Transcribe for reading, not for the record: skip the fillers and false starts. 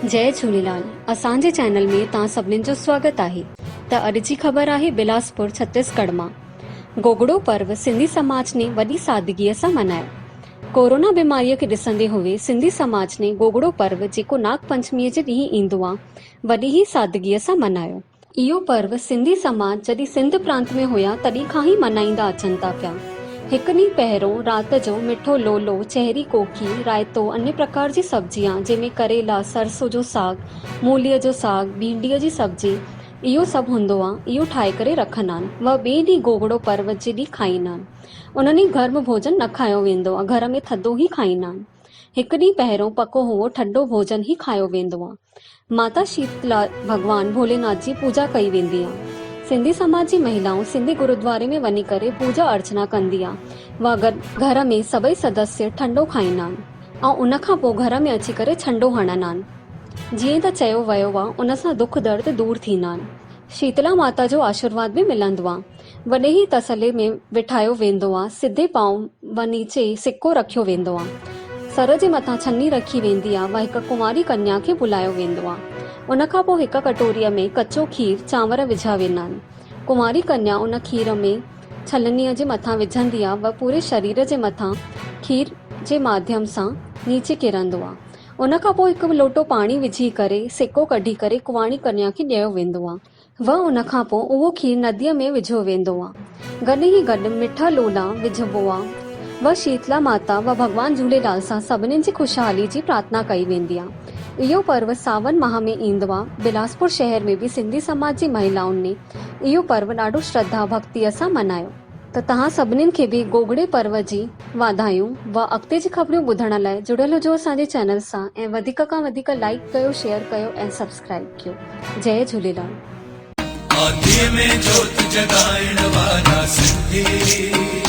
जय झूलेलाल। असांजे चैनल में तव्हां सभिनीनि जो स्वागत आहे। त अॼु जी ख़बर आहे बिलासपुर छत्तीसगढ़ मां। गोगड़ो पर्व सिंधी समाज ने वॾी सादगीअ सां मल्हायो। कोरोना बीमारीअ खे ॾिसंदे हुए सिंधी समाज ने गोगड़ो पर्व जेको नाग पंचमीअ जे ॾींहुं ईंदो आहे वॾी ई सादगीअ सां मल्हायो। इहो पर्व सिंधी समाज जॾहिं सिंध प्रांत में हुया तॾहिं खां ई मल्हाईंदा अचनि था पिया। हिकु ॾींहुं पहिरों राति जो मिठो लोलो, चहरी कोकी, रायतो, अन्य प्रकार जी सब्जियां जंहिंमें करेला, सरसों जो साग, मूलीअ जो साग, भिंडीअ जी सब्जी, इहो सभु हूंदो आहे। इहो ठाहे करे रखंदा आहिनि। व ॿिए ॾींहुं गोगड़ो पर्व जे ॾींहुं खाईंदा आहिनि। उन ॾींहुं गर्म भोजन न खायो वेंदो आहे, घर में थधो ई खाईंदा आहिनि। हिकु ॾींहुं पहिरों पको हुओ ठंडो भोजन ई खायो वेंदो आहे। माता शीतला भॻवान भोलेनाथ जी पूजा कई वेंदी आहे। सिंधी समाज जी महिलाऊं सिंधी गुरुद्वारे में वञी करे पूजा अर्चना कंदी आहे। व घर में सभई सदस्य ठंडो खाईंदा आहिनि ऐं उन खां पोइ घर में अची करे छंडो हणंदा आहिनि। जीअं त चयो वियो आहे, उन सां दुख दर्द दूर थींदा आहिनि। शीतला माता जो आशीर्वाद बि मिलंदो आहे। वॾे ई तसले में बिठायो वेंदो आहे। सिधे पांव व नीचे सिक्को रखियो वेंदो आहे। सर जे मथां छन्नी रखी वेंदी आहे व हिकु कुंवारी कन्या खे बुलायो वेंदो आहे। उन खां पोइ हिकु कटोरीअ में कचो खीर चांवर विझा वेंदा आहिनि। कुंवारी कन्या उन खीर में छलनीअ जे मथां विझंदी आहे व पूरे शरीर जे मथां खीर जे माध्यम सां नीचे किरंदो आहे। उन खां पोइ हिकु लोटो पाणी विझी करे सिक्को कढी करे कुंवारी कन्या खे ॾियो वेंदो आहे। व उन खां पोइ उहो खीर नदीअ में विझो वेंदो आहे। गॾु ई गॾु मिठा लोला विझबो आहे व शीतला माता व भॻवान झूलेलाल सां सभिनीनि जी ख़ुशहाली जी प्रार्थना कई वेंदी आहे। इहो पर्व सावन माह में ईंदो आहे। बिलासपुर शहर में बि सिंधी समाज जी महिलाउनि ने इहो पर्व ॾाढो श्रद्धा भक्तीअ सां मल्हायो। त तव्हां सभिनीनि खे बि गोगड़े पर्व जी वाधायूं व अॻिते जी ख़बरूं ॿुधण लाइ जुड़ियल हुजो असांजे चैनल सां ऐं वधीक खां वधीक लाइक कयो, शेयर कयो ऐं सब्सक्राइब कयो। जय झूलेलाल। में जोत जगाइण वारा सिंधी